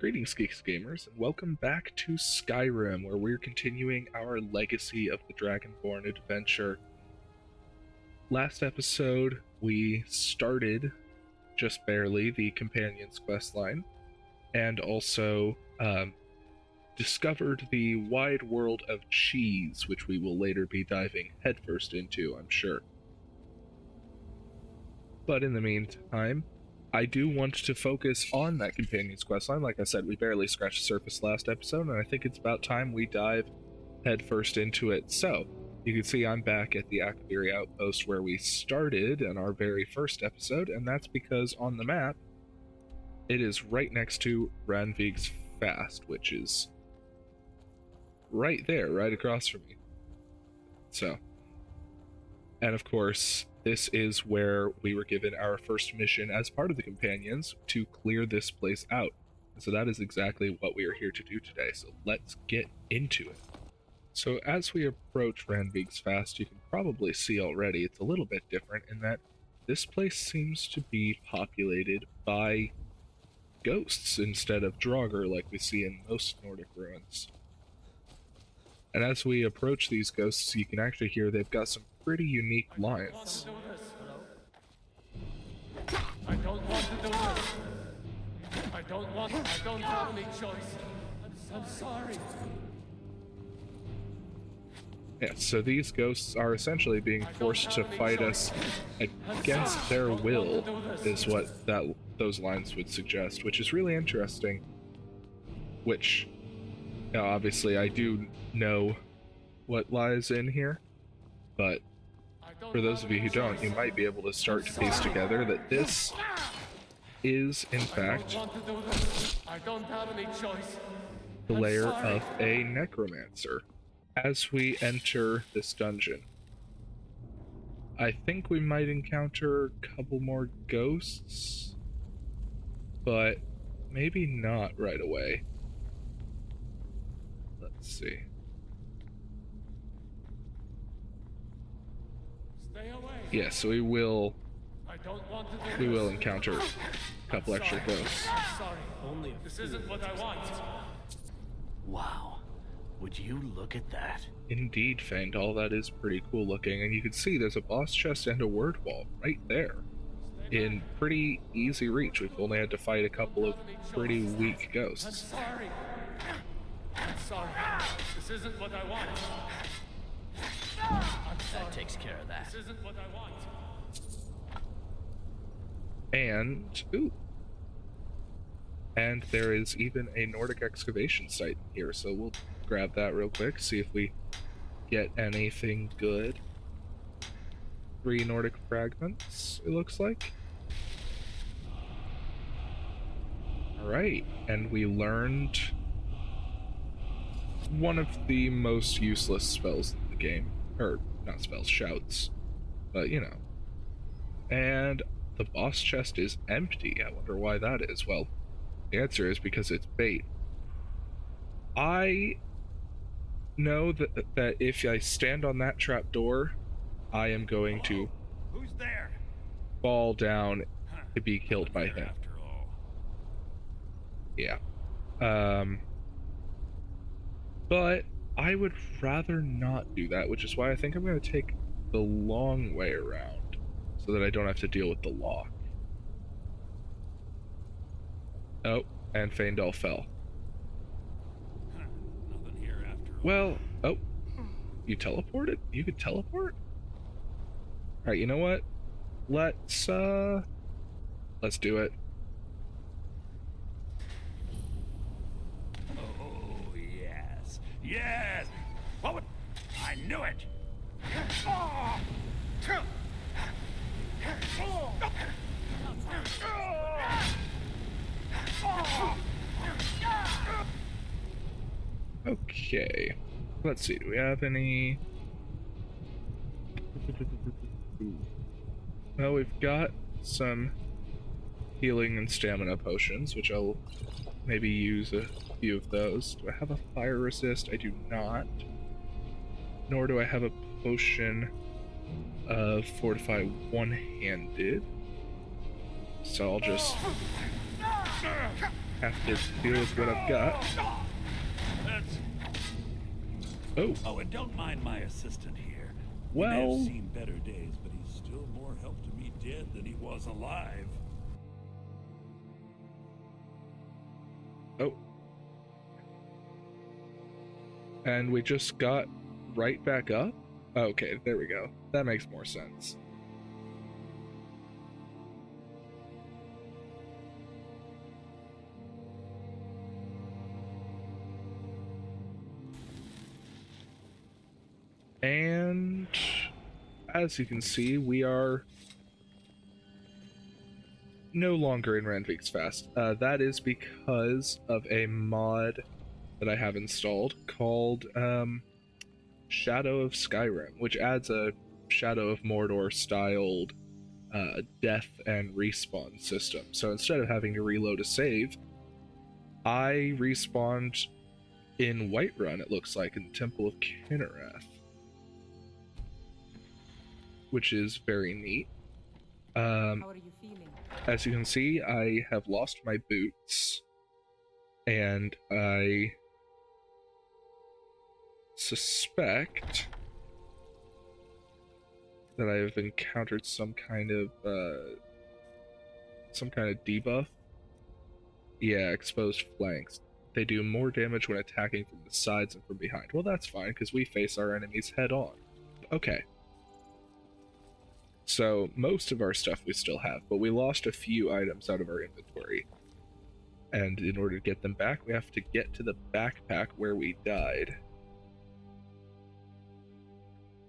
Greetings, geeks gamers, and welcome back to Skyrim, where we're continuing our Legacy of the Dragonborn adventure. Last episode, we started, just barely, the Companion's questline, and also discovered the wide world of cheese, which we will later be diving headfirst into, I'm sure. But in the meantime, I do want to focus on that Companion's questline. Like I said, we barely scratched the surface last episode, and I think it's about time we dive headfirst into it. So, you can see I'm back at the Akaviri outpost where we started in our very first episode, and that's because on the map, it is right next to Ranvig's Fast, which is right there, right across from me. So, and of course, this is where we were given our first mission as part of the Companions to clear this place out. And so that is exactly what we are here to do today, so let's get into it. So as we approach Ranvig's Fast, you can probably see already it's a little bit different in that this place seems to be populated by ghosts instead of Draugr like we see in most Nordic ruins. And as we approach these ghosts, you can actually hear they've got some pretty unique lines. I don't want to do this. I don't have any choice. I'm sorry. Yeah, so these ghosts are essentially being forced to fight us against their will, is what those lines would suggest, which is really interesting. Which, obviously, I do know what lies in here, but for those of you who don't, you might be able to start to piece together that this is, in fact, the lair of a necromancer. As we enter this dungeon, I think we might encounter a couple more ghosts, but maybe not right away. Let's see. Yeah, so we will encounter a couple extra ghosts. Sorry. Only this isn't what I want. Wow. Would you look at that? Indeed, Faendal, that is pretty cool looking, and you can see there's a boss chest and a word wall right there. In pretty easy reach. We've only had to fight a couple of pretty weak ghosts. I'm sorry. This isn't what I want. That takes care of that. This isn't what I want. And there is even a Nordic excavation site here, so we'll grab that real quick, see if we get anything good. 3 Nordic fragments, it looks like. Alright, and we learned one of the most useless spells in the game. Or, not spells, shouts. But, you know. And the boss chest is empty. I wonder why that is. Well, the answer is because it's bait. I know that if I stand on that trap door, I am going to Who's there? fall down to be killed by him. After all. Yeah. But I would rather not do that, which is why I think I'm going to take the long way around so that I don't have to deal with the lock. Oh, and Faendal fell. Nothing here after all. Well, oh, you teleported? You could teleport? Alright, you know what? Let's do it. Oh, yes. Yes! What would... I knew it! Okay. Let's see, do we have any... Well, we've got some healing and stamina potions, which I'll maybe use a few of those. Do I have a fire resist? I do not. Nor do I have a potion of fortify one-handed. So I'll just have to deal with what I've got. That's... Oh, Oh, and don't mind my assistant here. He may well, have seen better days, but he's still more help to me dead than he was alive. oh. And we just got right back up? Okay, there we go. That makes more sense. And as you can see, we are no longer in Randvik's Fast. That is because of a mod that I have installed called Shadow of Skyrim, which adds a Shadow of Mordor styled death and respawn system. So instead of having to reload a save, I respawned in Whiterun, it looks like, in the Temple of Kinnereth, which is very neat. How are you feeling? As you can see, I have lost my boots, and I suspect that I have encountered some kind of debuff. Yeah, exposed flanks. They do more damage when attacking from the sides and from behind. Well, that's fine, because we face our enemies head on. Okay. So, most of our stuff we still have, but we lost a few items out of our inventory. And in order to get them back, we have to get to the backpack where we died.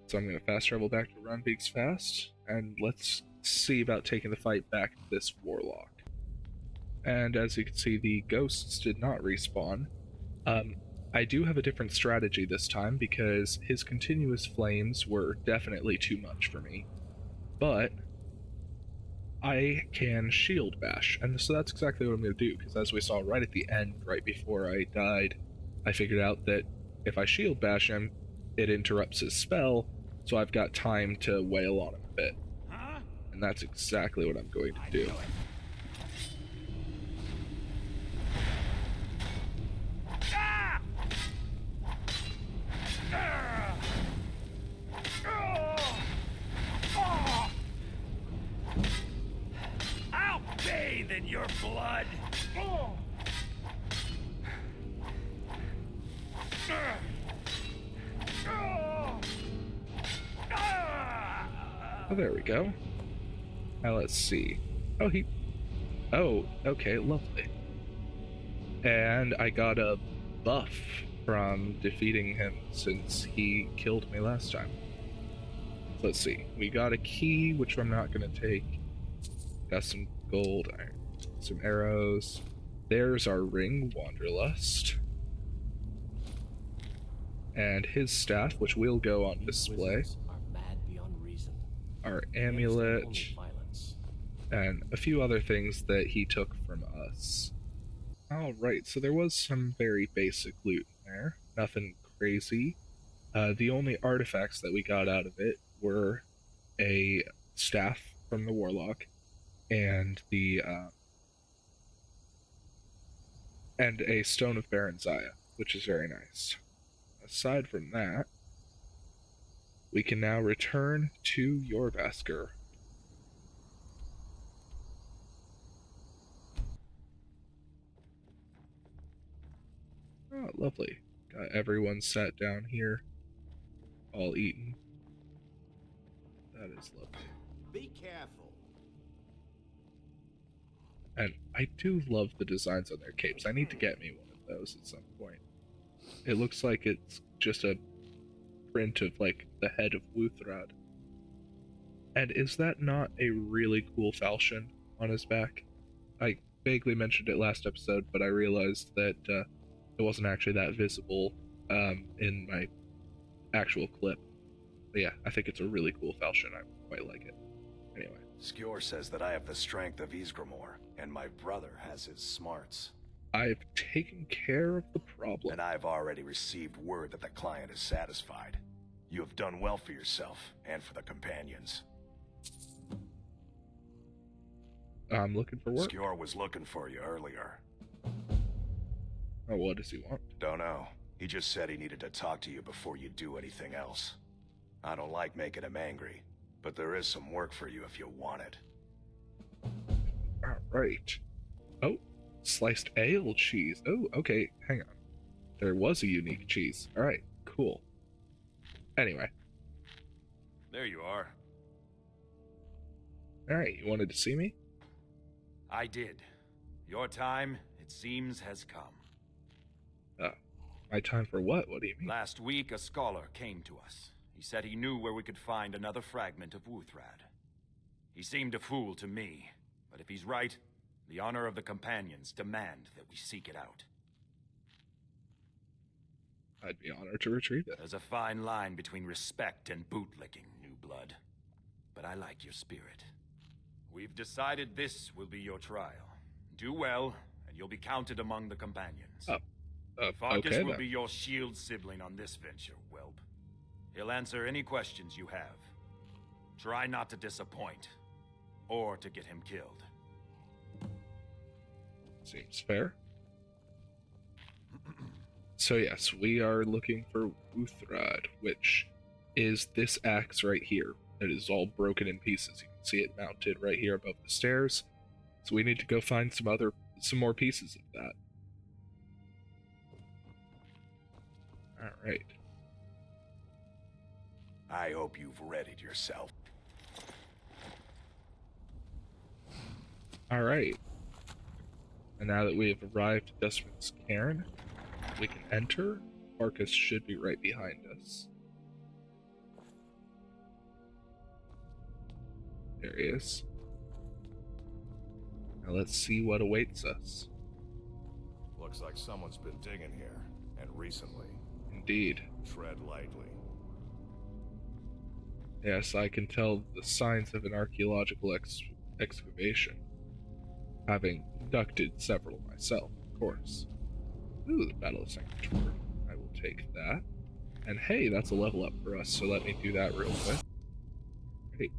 So I'm going to fast travel back to Randvik's Fast, and let's see about taking the fight back to this warlock. And as you can see, the ghosts did not respawn. I do have a different strategy this time, because his continuous flames were definitely too much for me. But I can shield bash, and so that's exactly what I'm going to do, because as we saw right at the end, right before I died, I figured out that if I shield bash him, it interrupts his spell, so I've got time to wail on him a bit. Huh? And that's exactly what I'm going to do. Ah! Ah! Oh! Oh! I'll bathe in your blood. Oh! Oh, there we go. Now let's see. Oh, okay, lovely. And I got a buff from defeating him since he killed me last time. Let's see. We got a key, which I'm not going to take. Got some gold, some arrows. There's our ring, Wanderlust. And his staff, which will go on display. Our amulet, and a few other things that he took from us. Alright, so there was some very basic loot in there. Nothing crazy. The only artifacts that we got out of it were a staff from the warlock and a stone of Baronziah, which is very nice. Aside from that, we can now return to Jorvaskr. Oh, lovely. Got everyone sat down here, all eaten. That is lovely. Be careful. And I do love the designs on their capes. I need to get me one of those at some point. It looks like it's just a print of, like, the head of Wuthrad. And is that not a really cool falchion on his back? I vaguely mentioned it last episode, but I realized that it wasn't actually that visible in my actual clip. But yeah, I think it's a really cool falchion. I quite like it. Anyway. Skjor says that I have the strength of Ysgramor, and my brother has his smarts. I've taken care of the problem. And I've already received word that the client is satisfied. You have done well for yourself, and for the companions. I'm looking for work. Skjor was looking for you earlier. Oh, what does he want? Don't know. He just said he needed to talk to you before you do anything else. I don't like making him angry, but there is some work for you if you want it. Alright. Oh, sliced ale cheese. Oh, okay, hang on. There was a unique cheese. Alright, cool. Anyway. There you are. Alright, you wanted to see me? I did. Your time, it seems, has come. My time for what? What do you mean? Last week, a scholar came to us. He said he knew where we could find another fragment of Wuthrad. He seemed a fool to me, but if he's right, the honor of the companions demand that we seek it out. I'd be honored to retrieve it. There's a fine line between respect and bootlicking, new blood. But I like your spirit. We've decided this will be your trial. Do well, and you'll be counted among the companions. Farkas Okay, will then. be your shield sibling on this venture, whelp. He'll answer any questions you have. Try not to disappoint, or to get him killed. Seems fair. So yes, we are looking for Wuthrad, which is this axe right here. It is all broken in pieces. You can see it mounted right here above the stairs. So we need to go find some more pieces of that. Alright. I hope you've readied yourself. Alright. And now that we have arrived at Dustman's Cairn, we can enter. Farkas should be right behind us. There he is. Now let's see what awaits us. Looks like someone's been digging here, and recently. Indeed. Tread lightly. Yes, I can tell the signs of an archaeological excavation. Having conducted several myself, of course. Ooh, the Battle of Sanctuary. I will take that. And hey, that's a level up for us, so let me do that real quick. Hey.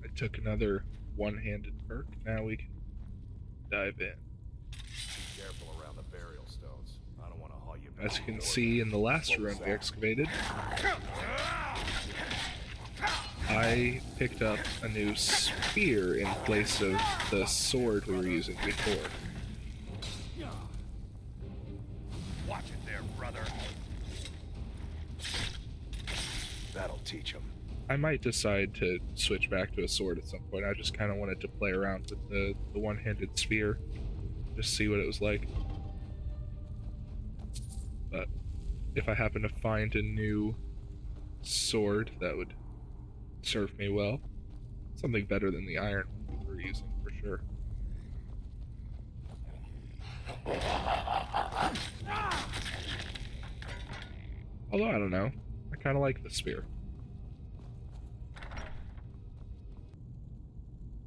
I took another one-handed perk. Now we can dive in. Be careful around the burial stones. I don't want to haul you back. As you can see in the last What was room we that? excavated, I picked up a new spear in place of the sword we were using before. Watch it there, brother. That'll teach him. I might decide to switch back to a sword at some point. I just kind of wanted to play around with the one-handed spear, just see what it was like. But if I happen to find a new sword that would serve me well, something better than the iron one we were using for sure. Although I don't know, I kind of like the spear.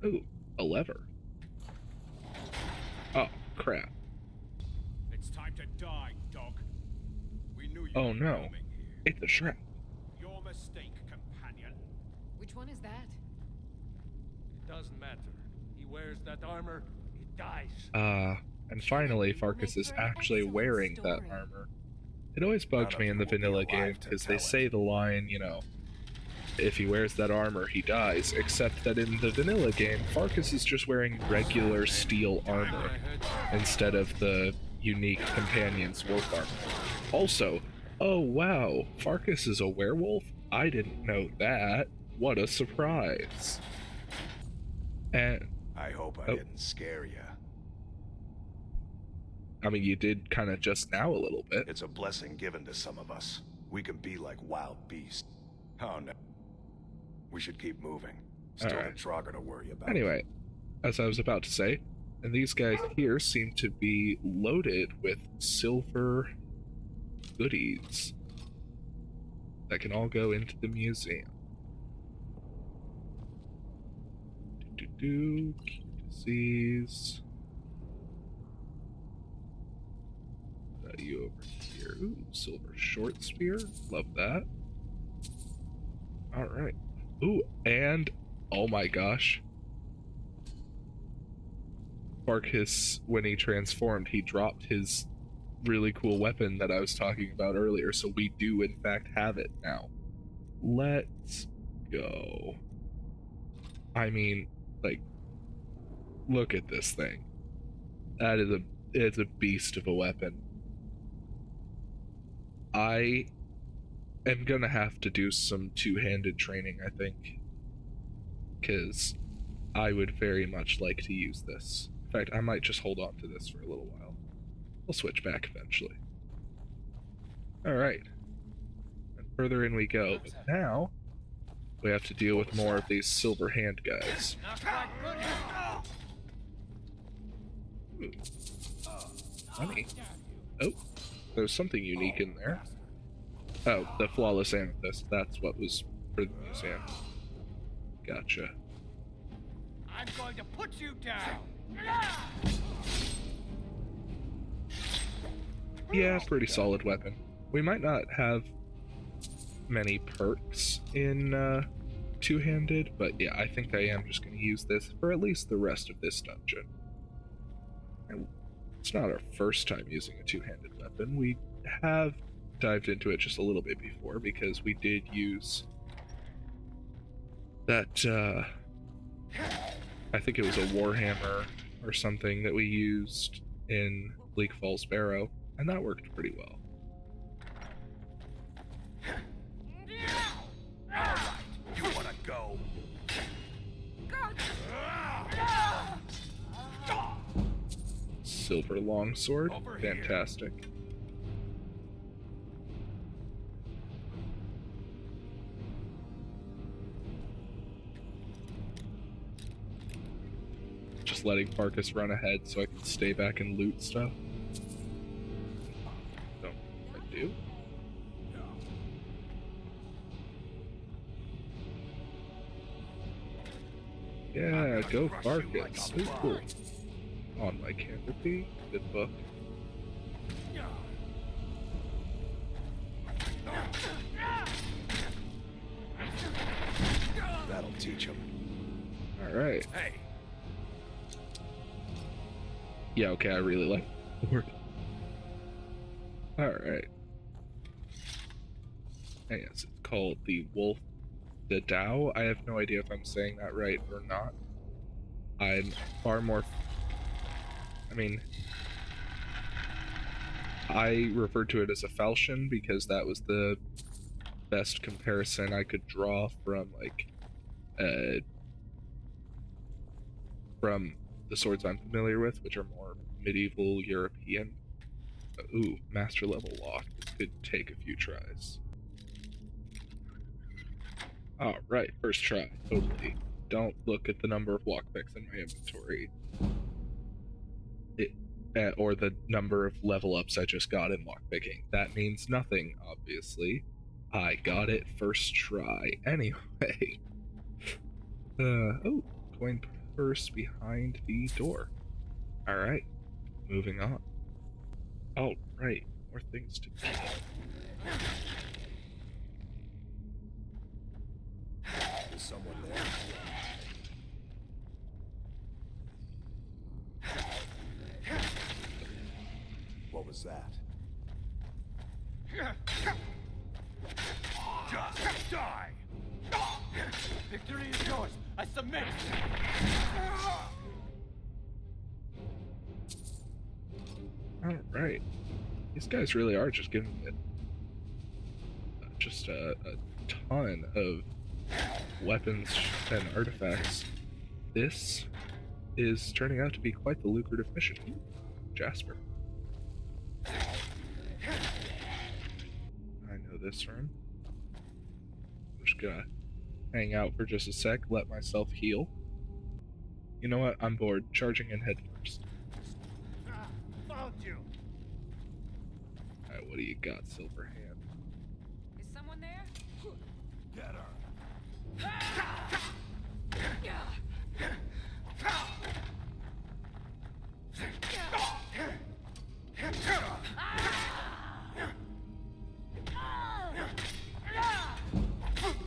Ooh, a lever. Oh, crap. It's time to die, dog. We knew you Oh were no, roaming here. it's a trap. Your mistake, companion. Which one is that? It doesn't matter. He wears that armor, he dies. And finally, Farkas is actually wearing that armor. It always bugged me in the vanilla game, because they say the line, you know, if he wears that armor, he dies, except that in the vanilla game, Farkas is just wearing regular steel armor, instead of the unique companion's wolf armor. Also, oh wow, Farkas is a werewolf? I didn't know that. What a surprise. And, I hope I didn't scare you. I mean, you did kind of just now a little bit. It's a blessing given to some of us. We can be like wild beasts. Oh no. We should keep moving. Still Alright. the Draugr to worry about. Anyway, as I was about to say, and these guys here seem to be loaded with silver goodies that can all go into the museum. Cute disease. You over here. Ooh, silver short spear. Love that. Alright. Ooh, and oh my gosh. Farkas, when he transformed, he dropped his really cool weapon that I was talking about earlier, so we do in fact have it now. Let's go. I mean, like, look at this thing. That is it's a beast of a weapon. I am gonna have to do some two-handed training, I think, because I would very much like to use this. In fact, I might just hold on to this for a little while. We'll switch back eventually. Alright. And further in we go, but now we have to deal with more of these silver hand guys. Ooh. Funny. Oh, there's something unique in there. Oh, the flawless amethyst. That's what was for the museum. Gotcha. I'm going to put you down. Yeah, pretty solid weapon. We might not have many perks in two-handed, but yeah, I think I am just going to use this for at least the rest of this dungeon. And it's not our first time using a two-handed weapon. We have dived into it just a little bit before because we did use that, I think it was a Warhammer or something that we used in Bleak Falls Barrow, and that worked pretty well. Alright, you wanna go? Silver longsword, fantastic. Just letting Farkas run ahead so I can stay back and loot stuff. Don't I do? Yeah, go Farkas. Ooh, cool. On my canopy, good book. That'll teach him. Alright. Hey, Yeah, okay, I really like the word. Alright. I guess it's called the Wolf the Tao. I have no idea if I'm saying that right or not. I'm far more... I mean... I referred to it as a falchion because that was the best comparison I could draw from, like, from the swords I'm familiar with, which are more medieval European. Ooh, master level lock. This could take a few tries. Alright, first try, totally. Don't look at the number of lockpicks in my inventory. Or the number of level ups I just got in lockpicking. That means nothing, obviously. I got it first try. Anyway. Oh, coin purse behind the door. Alright, moving on. Alright, more things to do. is someone there? What was that? Just die! Victory is yours! I submit! Alright. These guys really are just giving it just a ton of weapons and artifacts. This is turning out to be quite the lucrative mission. Jasper. I know this room. I'm just gonna hang out for just a sec, let myself heal. You know what? I'm bored. Charging in head first. Found you! Alright, what do you got, Silver Hand? Is someone there? Get her!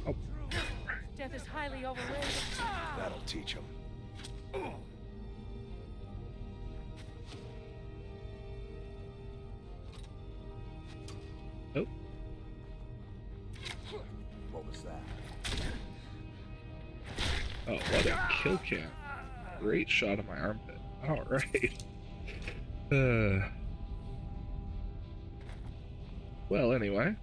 Oh. Death is highly overrated. That'll teach him. Oh, What was that? oh, what a kill cam. Great shot of my armpit. Alright. Well, anyway.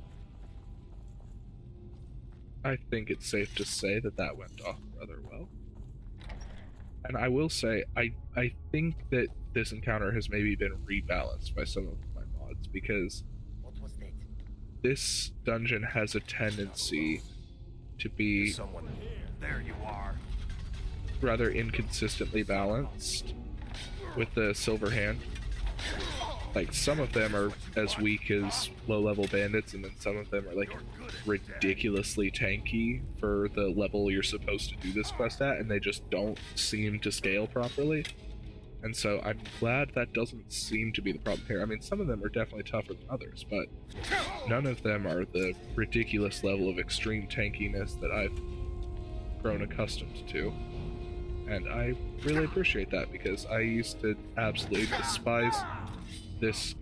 I think it's safe to say that that went off rather well. And I will say, I think that this encounter has maybe been rebalanced by some of my mods, because What was that? this dungeon has a tendency to be Someone. There you are. rather inconsistently balanced with the silver hand. Like, some of them are as weak as low-level bandits, and then some of them are like ridiculously tanky for the level you're supposed to do this quest at, and they just don't seem to scale properly. And so I'm glad that doesn't seem to be the problem here. I mean, some of them are definitely tougher than others, but none of them are the ridiculous level of extreme tankiness that I've grown accustomed to. And I really appreciate that, because I used to absolutely despise this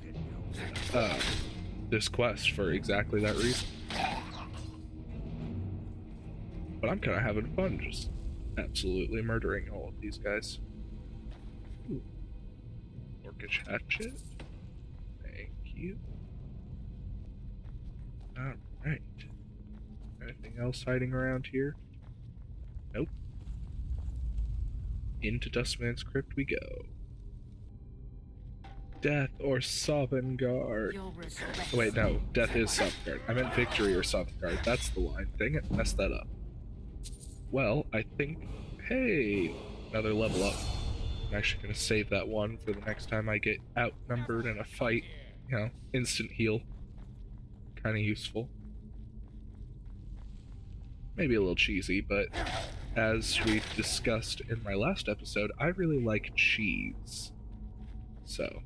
this quest for exactly that reason. But I'm kind of having fun just absolutely murdering all of these guys. Ooh. Orcish hatchet. Thank you. Alright. Anything else hiding around here? Nope. Into Dustman's Crypt we go. Death or Sovngarde. Wait, no. Death is Sovngarde. I meant victory or Sovngarde. That's the line. Dang it. Messed that up. Well, I think... Hey! Another level up. I'm actually going to save that one for the next time I get outnumbered in a fight. You know, instant heal. Kind of useful. Maybe a little cheesy, but as we discussed in my last episode, I really like cheese. So...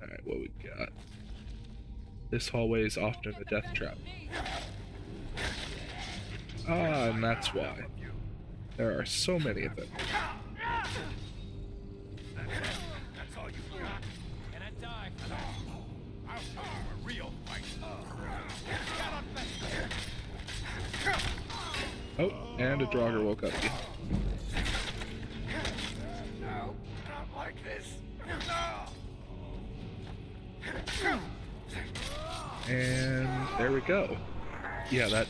Alright, what we got? This hallway is often a death trap. Ah, and that's why. There are so many of them. That's all you got. Can I die? I'll show you a real fight. Oh, and a Draugr woke up. No, not like this. And there we go. Yeah,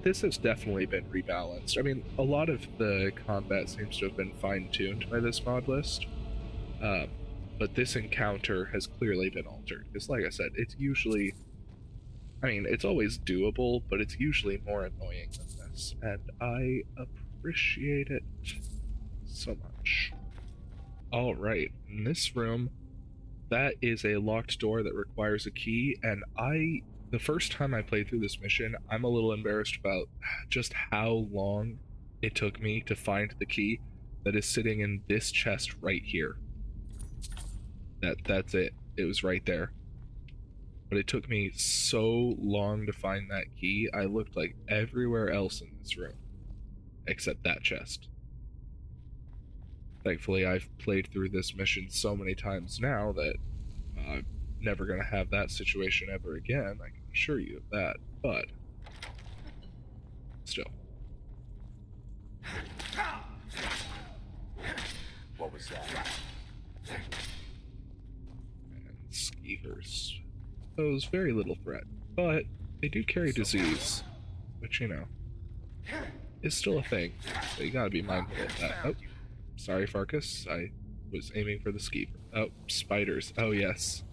this has definitely been rebalanced. I mean, a lot of the combat seems to have been fine-tuned by this mod list, but this encounter has clearly been altered, because like I said, it's usually... I mean, it's always doable, but it's usually more annoying than this, and I appreciate it so much. Alright, in this room, that is a locked door that requires a key, and the first time I played through this mission, I'm a little embarrassed about just how long it took me to find the key that is sitting in this chest right here. That's it. It was right there. But it took me so long to find that key, I looked like everywhere else in this room, except that chest. Thankfully, I've played through this mission so many times now that I'm never going to have that situation ever again, I can assure you of that, but still. What was that? And skeevers. Pose very little threat, but they do carry disease, which, you know, is still a thing, so you gotta be mindful of that. Oh, sorry, Farkas, I was aiming for the skeever. Oh, spiders. Oh, yes.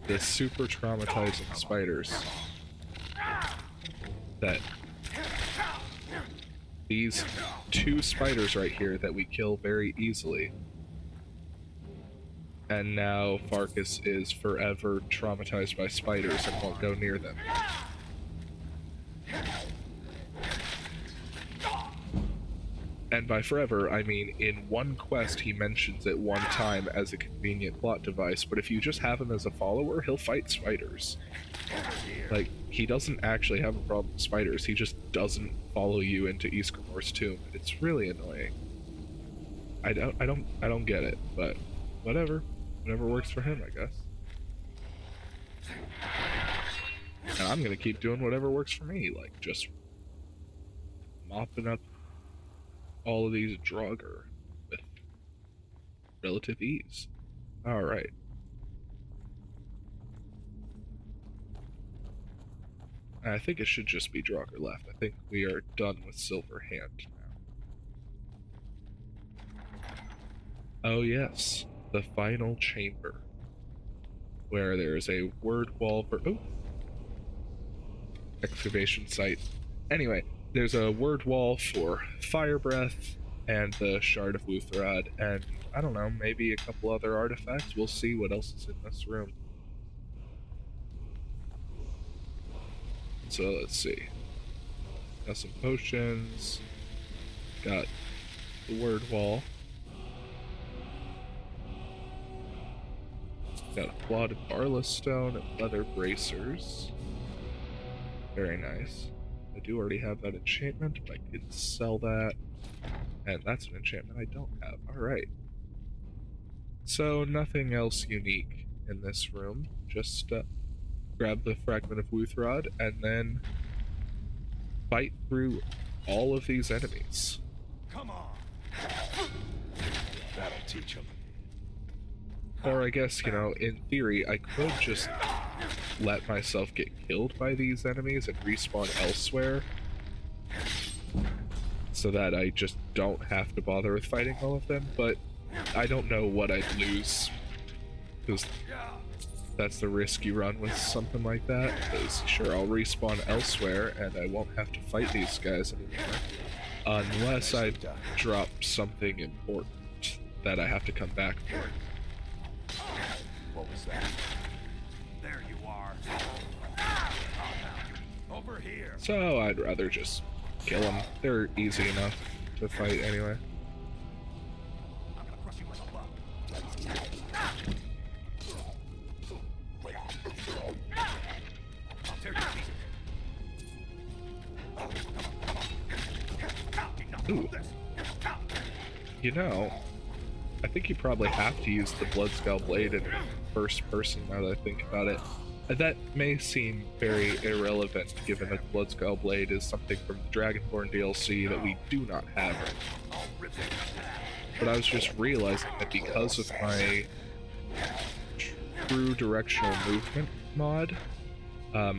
The super traumatizing spiders. That... These two spiders right here that we kill very easily. And now Farkas is forever traumatized by spiders and won't go near them. And by forever, I mean in one quest he mentions it one time as a convenient plot device, but if you just have him as a follower, he'll fight spiders. Like, he doesn't actually have a problem with spiders, he just doesn't follow you into Ysgrinor's tomb. It's really annoying. I don't get it, but whatever works for him, I guess. And I'm gonna keep doing whatever works for me, like just mopping up all of these Draugr with relative ease. All right. I think it should just be Draugr left. I think we are done with Silver Hand now. Oh yes, the final chamber, where there is a word wall for excavation site. Anyway, there's a word wall for Fire Breath and the Shard of Wuthrod, and I don't know, maybe a couple other artifacts. We'll see what else is in this room. So let's see. Got some potions. Got the word wall. Got a clotted Barla stone and leather bracers. Very nice. I do already have that enchantment, but I could sell that. And that's an enchantment I don't have. Alright. So nothing else unique in this room. Just grab the fragment of Wuthrod and then fight through all of these enemies. Come on. That'll teach him. Or I guess, you know, in theory, I could just let myself get killed by these enemies and respawn elsewhere so that I just don't have to bother with fighting all of them, but I don't know what I'd lose, because that's the risk you run with something like that. Because sure, I'll respawn elsewhere and I won't have to fight these guys anymore, unless I drop something important that I have to come back for. What was that? There you are. Over here. So I'd rather just kill them. They're easy enough to fight anyway. I'm gonna crush you like a bug. I'll tear you to pieces. Ooh. You know, I think you probably have to use the Bloodscale Blade in first person now that I think about it. That may seem very irrelevant given that the Bloodscale Blade is something from the Dragonborn DLC that we do not have. But I was just realizing that because of my true directional movement mod, I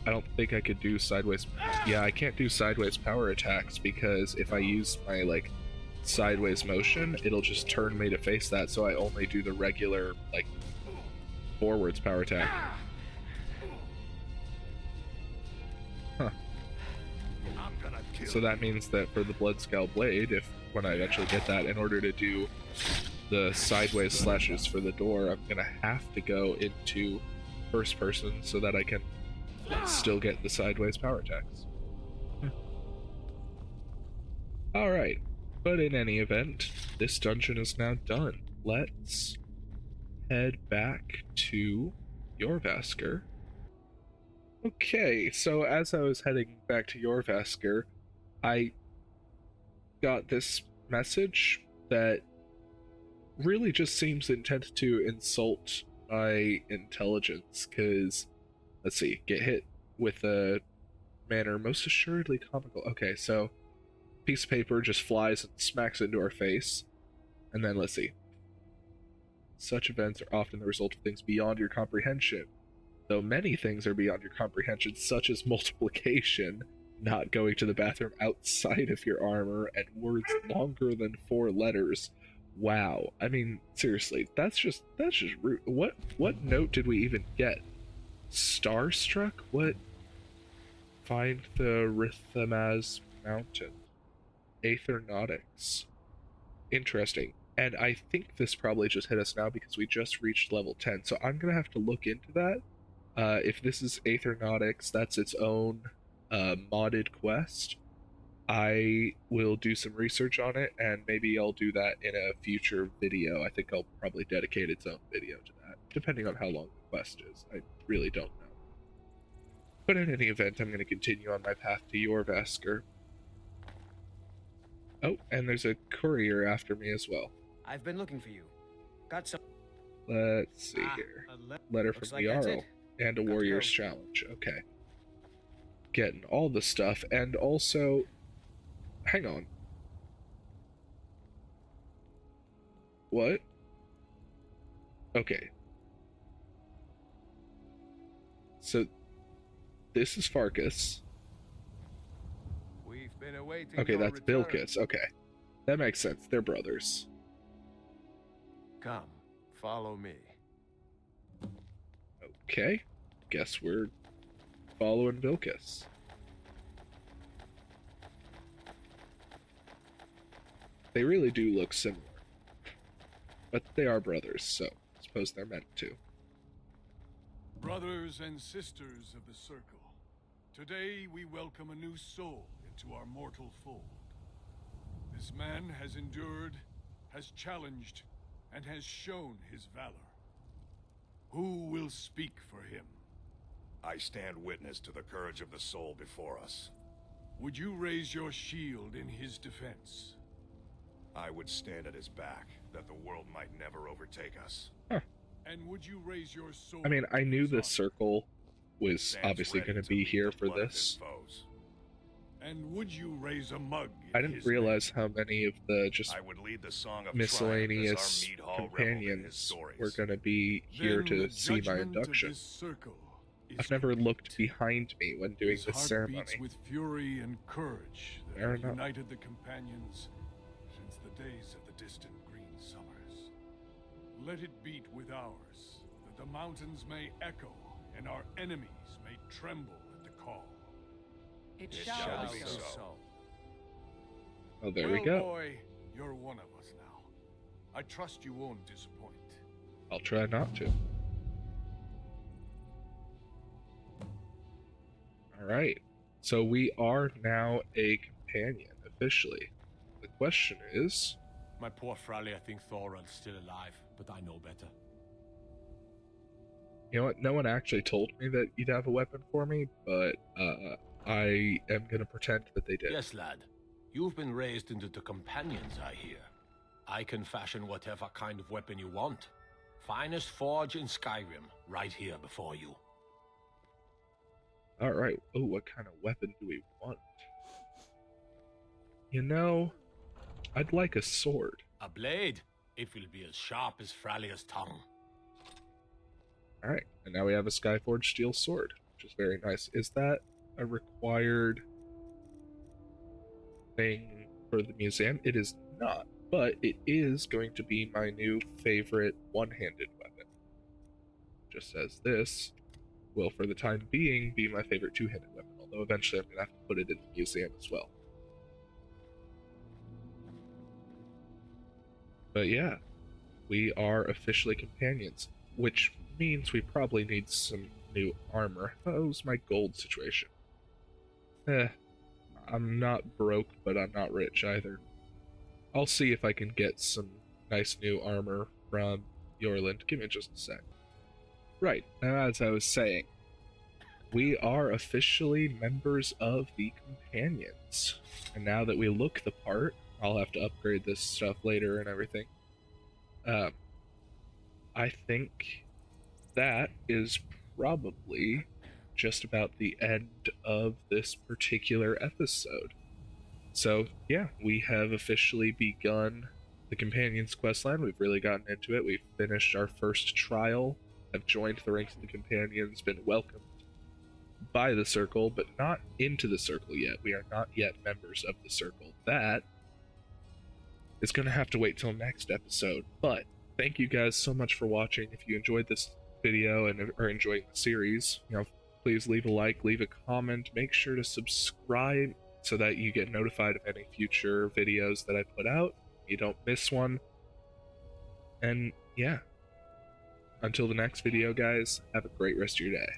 don't think I could do sideways. Yeah, I can't do sideways power attacks because if I use my, like, sideways motion, it'll just turn me to face that, so I only do the regular, like, forwards power attack. Huh. So that means that for the Bloodscale Blade, when I eventually get that, in order to do the sideways slashes for the door, I'm gonna have to go into first person so that I can still get the sideways power attacks. Alright, but in any event, this dungeon is now done. Let's head back to Jorrvaskr. Okay, so as I was heading back to Jorrvaskr, I got this message that really just seems intent to insult my intelligence, because, let's see, get hit with a manner most assuredly comical. Okay, so piece of paper just flies and smacks into our face, and then let's see. Such events are often the result of things beyond your comprehension, though many things are beyond your comprehension, such as multiplication, not going to the bathroom outside of your armor, and words longer than 4 letters. Wow, I mean, seriously, that's just rude. What note did we even get? Starstruck? What? Find the Rithimaz Mountain. Aethernautics. Interesting. And I think this probably just hit us now because we just reached level 10, so I'm gonna have to look into that. If this is Aethernautics, that's its own modded quest. I will do some research on it, and maybe I'll do that in a future video. I think I'll probably dedicate its own video to that, depending on how long the quest is. I really don't know. But in any event, I'm going to continue on my path to Jorrvaskr. Oh, and there's a courier after me as well. I've been looking for you. Got some. Let's see here. Letter from Looks the like that's Jarl it. and a Got to warrior's go. challenge. Okay. Getting all the stuff, and also, hang on. What? Okay. So, this is Farkas. We've been awaiting Okay, your that's return. Bilkis. Okay. That makes sense. They're brothers. Come, follow me. Okay. Guess we're following Bilkis. They really do look similar. But they are brothers, so I suppose they're meant to. Brothers and sisters of the Circle, today we welcome a new soul into our mortal fold. This man has endured, has challenged, and has shown his valor. Who will speak for him? I stand witness to the courage of the soul before us. Would you raise your shield in his defense? I would stand at his back, that the world might never overtake us. And would you raise your sword? I mean, I knew the his honor? circle was Stands obviously ready going to to be meet here the for blood of his this. foes. And would you raise a mug in I didn't his realize how many of the just I would lead the song of miscellaneous triumph as our mead hall reveled in his companions stories. were going to be name? here Then to the see my judgment of induction. this circle is I've never complete. looked behind me when doing His this heart ceremony. beats with fury and courage that Fair have enough. united the companions since the days of the distant green summers. Let it beat with ours, that the mountains may echo and our enemies may tremble at the call. It It shall shall be be so. so. Oh, there well, we go. boy, you're one of us now. I trust you won't disappoint. I'll try not to. Alright, so we are now a companion, officially. The question is, My poor Fralia thinks Thorald's still alive, but I know better. you know what, no one actually told me that you'd have a weapon for me, but I am going to pretend that they did. Yes, lad. You've been raised into the companions, I hear. I can fashion whatever kind of weapon you want. Finest forge in Skyrim, right here before you. Alright, oh, what kind of weapon do we want? You know, I'd like a sword. A blade? It will be as sharp as Fralia's tongue. Alright, and now we have a Skyforged steel sword, which is very nice. Is that a required thing for the museum? It is not, but it is going to be my new favorite one-handed weapon. Just says this will, for the time being, be my favorite two-handed weapon, although eventually I'm going to have to put it in the museum as well. But yeah, we are officially companions, which means we probably need some new armor. How's my gold situation? I'm not broke, but I'm not rich either. I'll see if I can get some nice new armor from Yorland. Give me just a sec. Right, now as I was saying, we are officially members of the Companions. And now that we look the part, I'll have to upgrade this stuff later and everything. I think that is probably just about the end of this particular episode. So, yeah, we have officially begun the Companions questline. We've really gotten into it. We've finished our first trial, have joined the ranks of the Companions, been welcomed by the Circle, but not into the Circle yet. We are not yet members of the Circle. That is going to have to wait till next episode. But thank you guys so much for watching. If you enjoyed this video and are enjoying the series, please leave a like, leave a comment, make sure to subscribe so that you get notified of any future videos that I put out. You don't miss one. And yeah, until the next video, guys, have a great rest of your day.